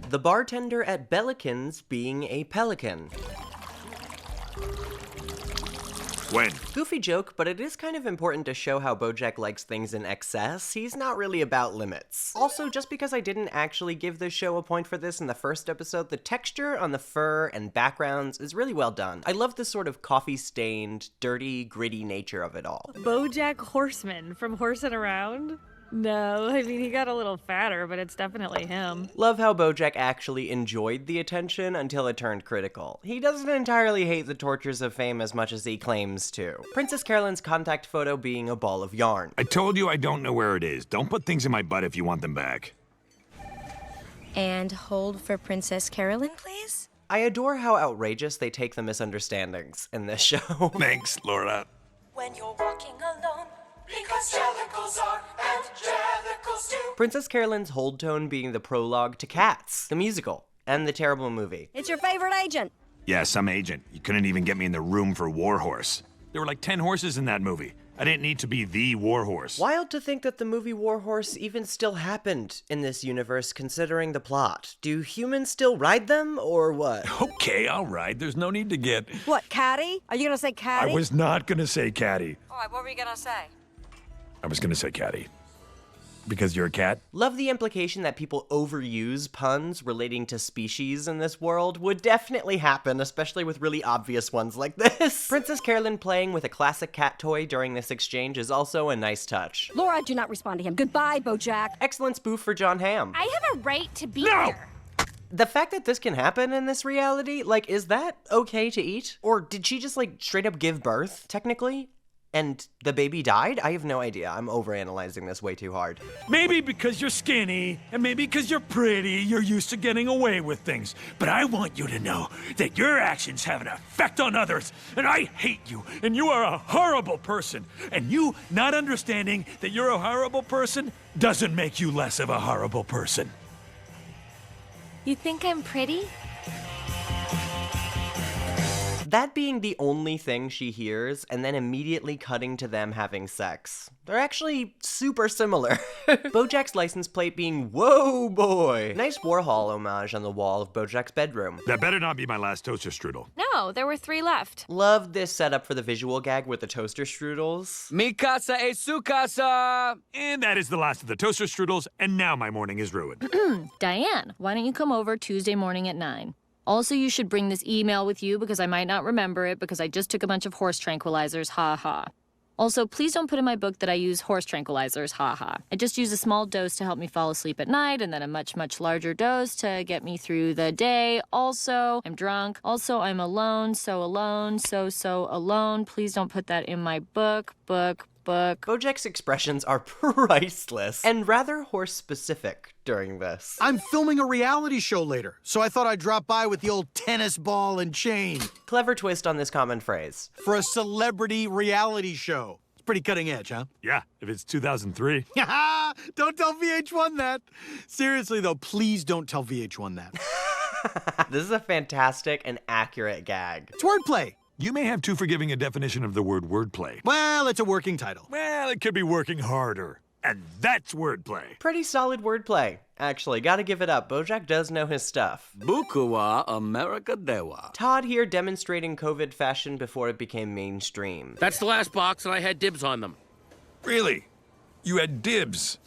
The bartender at Bellikin's being a pelican. When? Goofy joke, but it is kind of important to show how Bojack likes things in excess. He's not really about limits. Also, just because I didn't actually give this show a point for this in the first episode, the texture on the fur and backgrounds is really well done. I love the sort of coffee-stained, dirty, gritty nature of it all. Bojack Horseman from Horsin' Around? No, I mean, he got a little fatter, but it's definitely him. Love how Bojack actually enjoyed the attention until it turned critical. He doesn't entirely hate the tortures of fame as much as he claims to. Princess Carolyn's contact photo being a ball of yarn. I told you I don't know where it is. Don't put things in my butt if you want them back. And hold for Princess Carolyn, please. I adore how outrageous they take the misunderstandings in this show. Thanks, Laura. When you're walking alone, because jellicles are and jellicles do. Princess Carolyn's hold tone being the prologue to Cats, the musical, and the terrible movie. It's your favorite agent. Yeah, some agent. You couldn't even get me in the room for Warhorse. There were like 10 horses in that movie. I didn't need to be the Warhorse. Wild to think that the movie Warhorse even still happened in this universe, considering the plot. Do humans still ride them, or what? Okay, all right. There's no need to get... What, catty? Are you gonna say catty? I was not gonna say catty. All right, what were you gonna say? I was gonna say catty. Because you're a cat? Love the implication that people overuse puns relating to species in this world. Would definitely happen, especially with really obvious ones like this. Princess Carolyn playing with a classic cat toy during this exchange is also a nice touch. Laura, do not respond to him. Goodbye, Bojack. Excellent spoof for John Hamm. I have a right to be here. The fact that this can happen in this reality, like, is that okay to eat? Or did she just, like, straight up give birth, technically? And the baby died? I have no idea. I'm overanalyzing this way too hard. Maybe because you're skinny, and maybe because you're pretty, you're used to getting away with things. But I want you to know that your actions have an effect on others, and I hate you, and you are a horrible person. And you not understanding that you're a horrible person doesn't make you less of a horrible person. You think I'm pretty? That being the only thing she hears, and then immediately cutting to them having sex. They're actually super similar. Bojack's license plate being, whoa boy! Nice Warhol homage on the wall of Bojack's bedroom. That better not be my last toaster strudel. No, there were 3 left. Love this setup for the visual gag with the toaster strudels. Mi casa es su casa! And that is the last of the toaster strudels, and now my morning is ruined. Diane, why don't you come over Tuesday morning at 9? Also, you should bring this email with you because I might not remember it because I just took a bunch of horse tranquilizers, ha ha. Also, please don't put in my book that I use horse tranquilizers, ha ha. I just use a small dose to help me fall asleep at night and then a much, much larger dose to get me through the day. Also, I'm drunk. Also, I'm alone, so alone. Please don't put that in my book. Bojack's expressions are priceless and rather horse-specific during this. I'm filming a reality show later, so I thought I'd drop by with the old tennis ball and chain. Clever twist on this common phrase. For a celebrity reality show. It's pretty cutting edge, huh? Yeah, if it's 2003. Don't tell VH1 that. Seriously, though, please don't tell VH1 that. This is a fantastic and accurate gag. It's wordplay. You may have too forgiving a definition of the word wordplay. Well, it's a working title. Well, it could be working harder. And that's wordplay. Pretty solid wordplay. Actually, gotta give it up. Bojack does know his stuff. Bukuwa America Dewa. Todd here demonstrating COVID fashion before it became mainstream. That's the last box, and I had dibs on them. Really? You had dibs?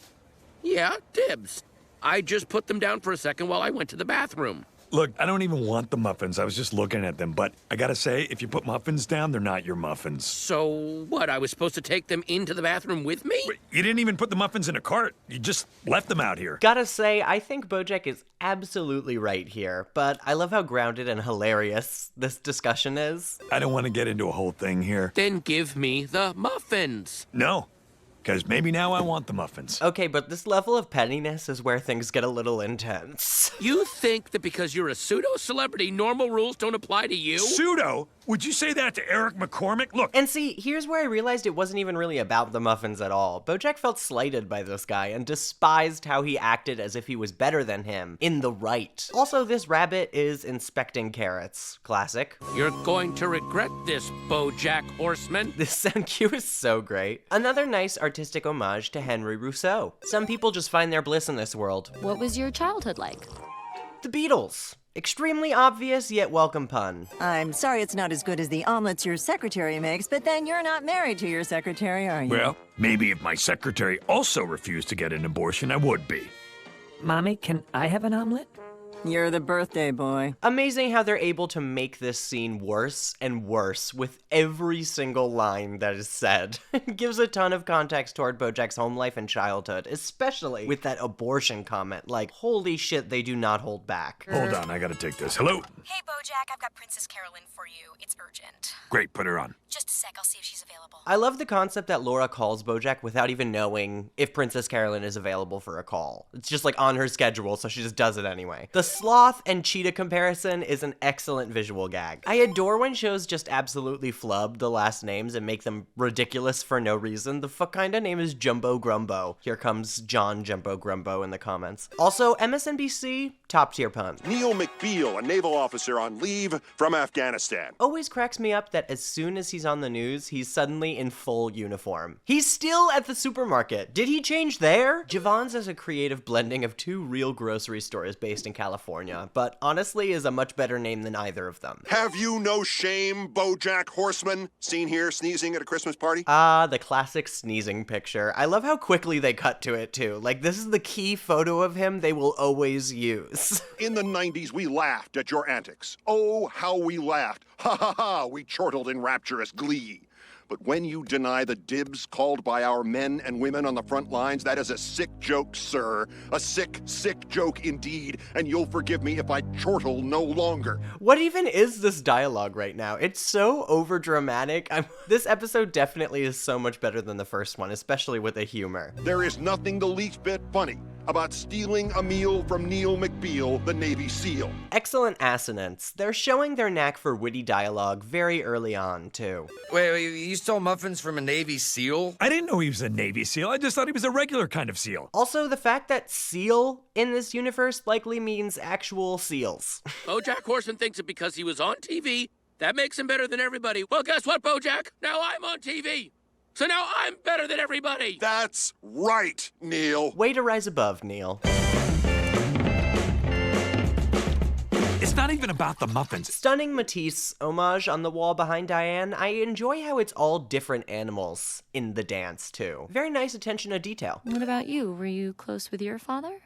Yeah, dibs. I just put them down for a second while I went to the bathroom. Look, I don't even want the muffins. I was just looking at them. But I gotta say, if you put muffins down, they're not your muffins. So what, I was supposed to take them into the bathroom with me? Wait, you didn't even put the muffins in a cart. You just left them out here. Gotta say, I think Bojack is absolutely right here, but I love how grounded and hilarious this discussion is. I don't want to get into a whole thing here. Then give me the muffins. No, because maybe now I want the muffins. Okay, but this level of pettiness is where things get a little intense. You think that because you're a pseudo-celebrity, normal rules don't apply to you? Pseudo? Would you say that to Eric McCormick? Look, And see, here's where I realized it wasn't even really about the muffins at all. Bojack felt slighted by this guy and despised how he acted as if he was better than him, in the right. Also, this rabbit is inspecting carrots. Classic. You're going to regret this, Bojack Horseman. This sound cue is so great. Another nice artistic homage to Henry Rousseau. Some people just find their bliss in this world. What was your childhood like? The Beatles. Extremely obvious yet welcome pun. I'm sorry it's not as good as the omelets your secretary makes, but then you're not married to your secretary, are you? well, maybe if my secretary also refused to get an abortion, I would be. Mommy, can I have an omelet? You're the birthday boy. Amazing how they're able to make this scene worse and worse with every single line that is said. It gives a ton of context toward Bojack's home life and childhood, especially with that abortion comment. Like, holy shit, they do not hold back. Hold on, I gotta take this. Hello? Hey, Bojack, I've got Princess Carolyn for you. It's urgent. Great, put her on. Just a sec, I'll see if she's available. I love the concept that Laura calls Bojack without even knowing if Princess Carolyn is available for a call. It's just like on her schedule, so she just does it anyway. The sloth and cheetah comparison is an excellent visual gag. I adore when shows just absolutely flub the last names and make them ridiculous for no reason. The fuck kind of name is Jumbo Grumbo? Here comes John Jumbo Grumbo in the comments. Also, MSNBC, top tier pun. Neil McBeal, a naval officer on leave from Afghanistan. Always cracks me up that as soon as he's on the news, he's suddenly in full uniform. He's still at the supermarket. Did he change there? Javon's is a creative blending of two real grocery stores based in California, but honestly is a much better name than either of them. Have you no shame, Bojack Horseman? Seen here sneezing at a Christmas party? Ah, the classic sneezing picture. I love how quickly they cut to it too. Like, this is the key photo of him they will always use. In the 90s, we laughed at your antics. Oh, how we laughed. Ha ha ha, we chortled in rapturous glee. But when you deny the dibs called by our men and women on the front lines, that is a sick joke, sir. A sick, sick joke indeed, and you'll forgive me if I chortle no longer. What even is this dialogue right now? It's so overdramatic. This episode definitely is so much better than the first one, especially with the humor. There is nothing the least bit funny about stealing a meal from Neil McBeal, the Navy SEAL. Excellent assonance. They're showing their knack for witty dialogue very early on, too. Wait, you stole muffins from a Navy SEAL? I didn't know he was a Navy SEAL. I just thought he was a regular kind of SEAL. Also, the fact that SEAL in this universe likely means actual seals. Bojack Horseman thinks that because he was on TV, that makes him better than everybody. Well, guess what, Bojack? Now I'm on TV. So now I'm better than everybody. That's right, Neil. Way to rise above, Neil. It's not even about the muffins. Stunning Matisse homage on the wall behind Diane. I enjoy how it's all different animals in the dance, too. Very nice attention to detail. What about you? Were you close with your father?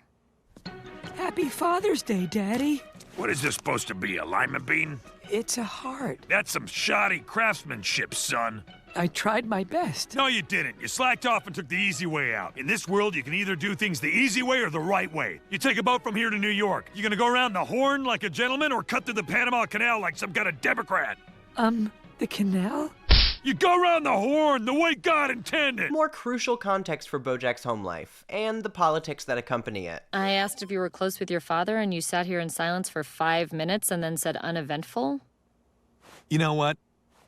Happy Father's Day, Daddy. What is this supposed to be, a lima bean? It's a heart. That's some shoddy craftsmanship, son. I tried my best. No, you didn't. You slacked off and took the easy way out. In this world, you can either do things the easy way or the right way. You take a boat from here to New York. You gonna go around the Horn like a gentleman or cut through the Panama Canal like some kind of Democrat? The canal? You go around the Horn the way God intended. More crucial context for Bojack's home life, and the politics that accompany it. I asked if you were close with your father, and you sat here in silence for 5 minutes and then said uneventful? You know what?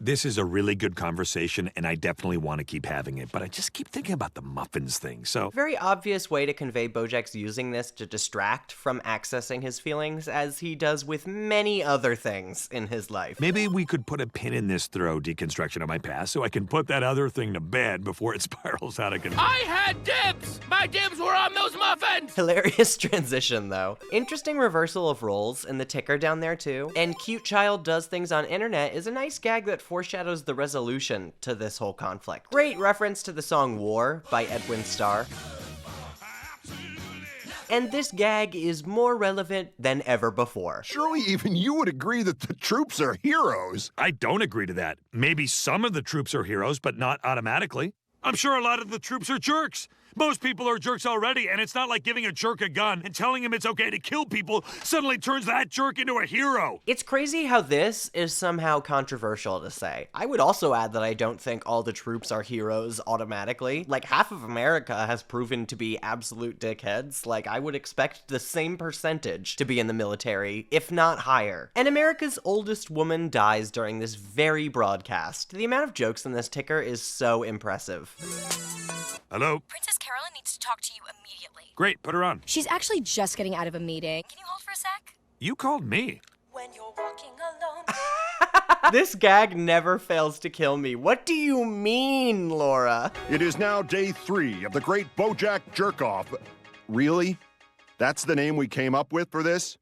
This is a really good conversation, and I definitely want to keep having it, but I just keep thinking about the muffins thing, so... Very obvious way to convey Bojack's using this to distract from accessing his feelings, as he does with many other things in his life. Maybe we could put a pin in this thorough deconstruction of my past so I can put that other thing to bed before it spirals out of control. I had dibs! My dibs were on those muffins! Hilarious transition, though. Interesting reversal of roles in the ticker down there, too. And Cute Child Does Things on Internet is a nice gag that foreshadows the resolution to this whole conflict. Great reference to the song War by Edwin Starr. And this gag is more relevant than ever before. Surely even you would agree that the troops are heroes. I don't agree to that. Maybe some of the troops are heroes, but not automatically. I'm sure a lot of the troops are jerks. Most people are jerks already, and it's not like giving a jerk a gun and telling him it's okay to kill people suddenly turns that jerk into a hero. It's crazy how this is somehow controversial to say. I would also add that I don't think all the troops are heroes automatically. Like, half of America has proven to be absolute dickheads. Like, I would expect the same percentage to be in the military, if not higher. And America's oldest woman dies during this very broadcast. The amount of jokes in this ticker is so impressive. Hello? Princess Carolyn needs to talk to you immediately. Great, put her on. She's actually just getting out of a meeting. Can you hold for a sec? You called me. When you're walking alone. This gag never fails to kill me. What do you mean, Laura? It is now day 3 of the great Bojack Jerk-Off. Really? That's the name we came up with for this?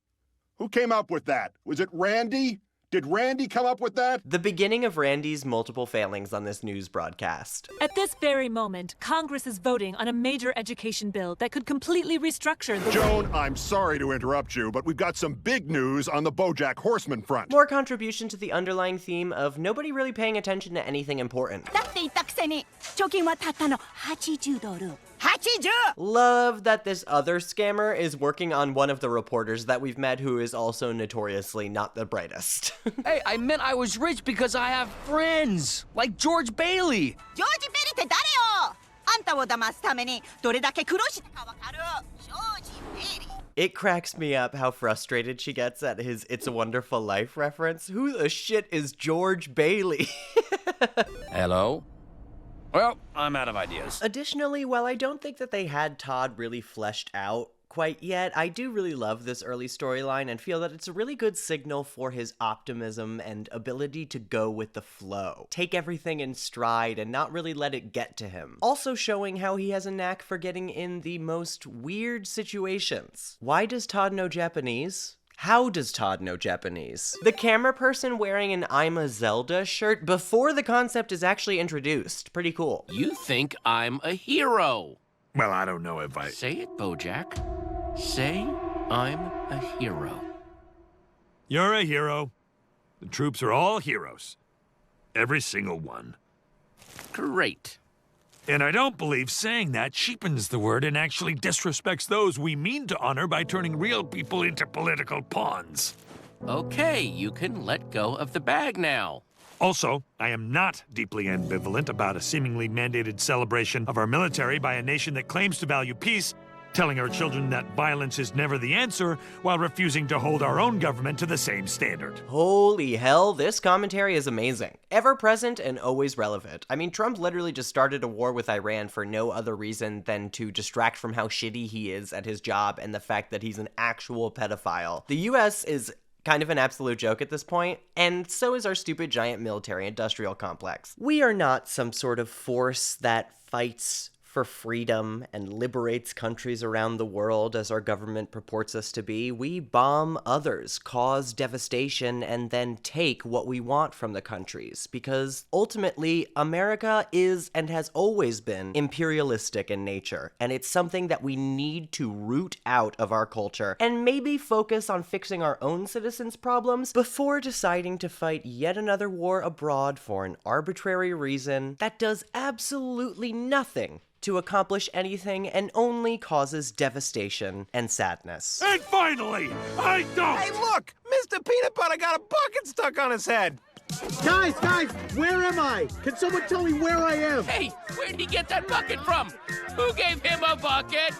Who came up with that? Was it Randy? Did Randy come up with that? The beginning of Randy's multiple failings on this news broadcast. At this very moment, Congress is voting on a major education bill that could completely restructure the Joan, I'm sorry to interrupt you, but we've got some big news on the Bojack Horseman front. More contribution to the underlying theme of nobody really paying attention to anything important. Love that this other scammer is working on one of the reporters that we've met who is also notoriously not the brightest. Hey, I meant I was rich because I have friends, like George Bailey. It cracks me up how frustrated she gets at his It's a Wonderful Life reference. Who the shit is George Bailey? Hello? Well, I'm out of ideas. Additionally, while I don't think that they had Todd really fleshed out quite yet, I do really love this early storyline and feel that it's a really good signal for his optimism and ability to go with the flow. Take everything in stride and not really let it get to him. Also showing how he has a knack for getting in the most weird situations. Why does Todd know Japanese? How does Todd know Japanese? The camera person wearing an I'm a Zelda shirt before the concept is actually introduced. Pretty cool. You think I'm a hero. Well, I don't know if I... Say it, Bojack. Say I'm a hero. You're a hero. The troops are all heroes. Every single one. Great. And I don't believe saying that cheapens the word and actually disrespects those we mean to honor by turning real people into political pawns. Okay, you can let go of the bag now. Also, I am not deeply ambivalent about a seemingly mandated celebration of our military by a nation that claims to value peace, telling our children that violence is never the answer, while refusing to hold our own government to the same standard. Holy hell, this commentary is amazing. Ever present and always relevant. I mean, Trump literally just started a war with Iran for no other reason than to distract from how shitty he is at his job and the fact that he's an actual pedophile. The US is kind of an absolute joke at this point, and so is our stupid giant military-industrial complex. We are not some sort of force that fights for freedom and liberates countries around the world as our government purports us to be. We bomb others, cause devastation, and then take what we want from the countries, because ultimately America is and has always been imperialistic in nature, and it's something that we need to root out of our culture and maybe focus on fixing our own citizens' problems before deciding to fight yet another war abroad for an arbitrary reason that does absolutely nothing to accomplish anything and only causes devastation and sadness. And finally, I don't! Hey, look! Mr. Peanut Butter got a bucket stuck on his head! Guys, where am I? Can someone tell me where I am? Hey, where'd he get that bucket from? Who gave him a bucket?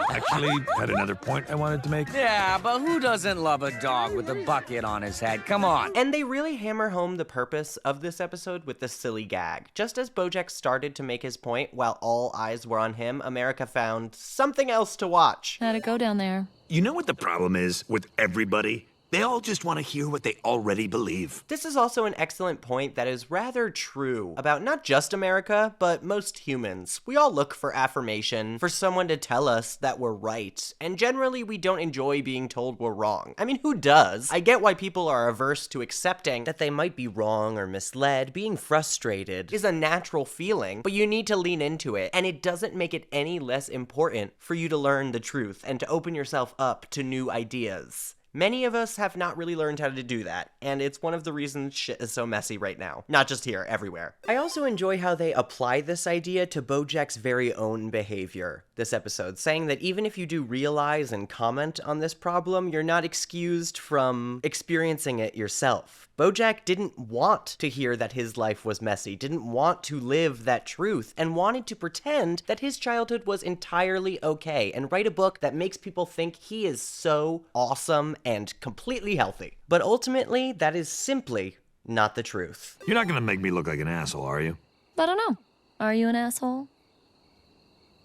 Actually, had another point I wanted to make. Yeah, but who doesn't love a dog with a bucket on his head? Come on. And they really hammer home the purpose of this episode with this silly gag. Just as Bojack started to make his point while all eyes were on him, America found something else to watch. How'd it go down there? You know what the problem is with everybody? They all just want to hear what they already believe. This is also an excellent point that is rather true about not just America, but most humans. We all look for affirmation, for someone to tell us that we're right, and generally we don't enjoy being told we're wrong. I mean, who does? I get why people are averse to accepting that they might be wrong or misled. Being frustrated is a natural feeling, but you need to lean into it, and it doesn't make it any less important for you to learn the truth and to open yourself up to new ideas. Many of us have not really learned how to do that, and it's one of the reasons shit is so messy right now. Not just here, everywhere. I also enjoy how they apply this idea to Bojack's very own behavior this episode, saying that even if you do realize and comment on this problem, you're not excused from experiencing it yourself. Bojack didn't want to hear that his life was messy, didn't want to live that truth, and wanted to pretend that his childhood was entirely okay and write a book that makes people think he is so awesome and completely healthy. But ultimately, that is simply not the truth. You're not gonna make me look like an asshole, are you? I don't know. Are you an asshole?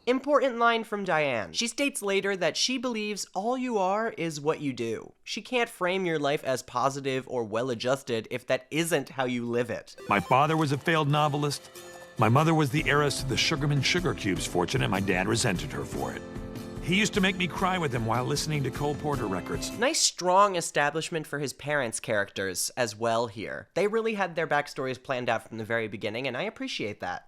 Important line from Diane. She states later that she believes all you are is what you do. She can't frame your life as positive or well-adjusted if that isn't how you live it. My father was a failed novelist. My mother was the heiress to the Sugarman Sugar Cubes fortune, and my dad resented her for it. He used to make me cry with him while listening to Cole Porter records. Nice strong establishment for his parents' characters as well here. They really had their backstories planned out from the very beginning, and I appreciate that.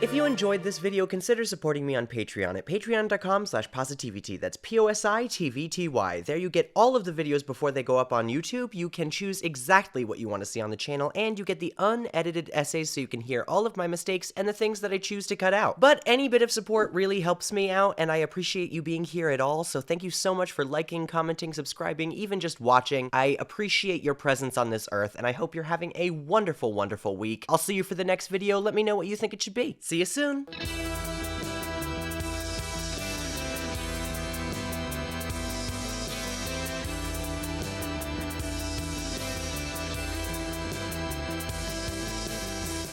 If you enjoyed this video, consider supporting me on Patreon at patreon.com/PosiTVty. That's PosiTVty. There you get all of the videos before they go up on YouTube. You can choose exactly what you want to see on the channel, and you get the unedited essays so you can hear all of my mistakes and the things that I choose to cut out. But any bit of support really helps me out, and I appreciate you being here at all, so thank you so much for liking, commenting, subscribing, even just watching. I appreciate your presence on this earth, and I hope you're having a wonderful, wonderful week. I'll see you for the next video. Let me know what you think it should be. See you soon!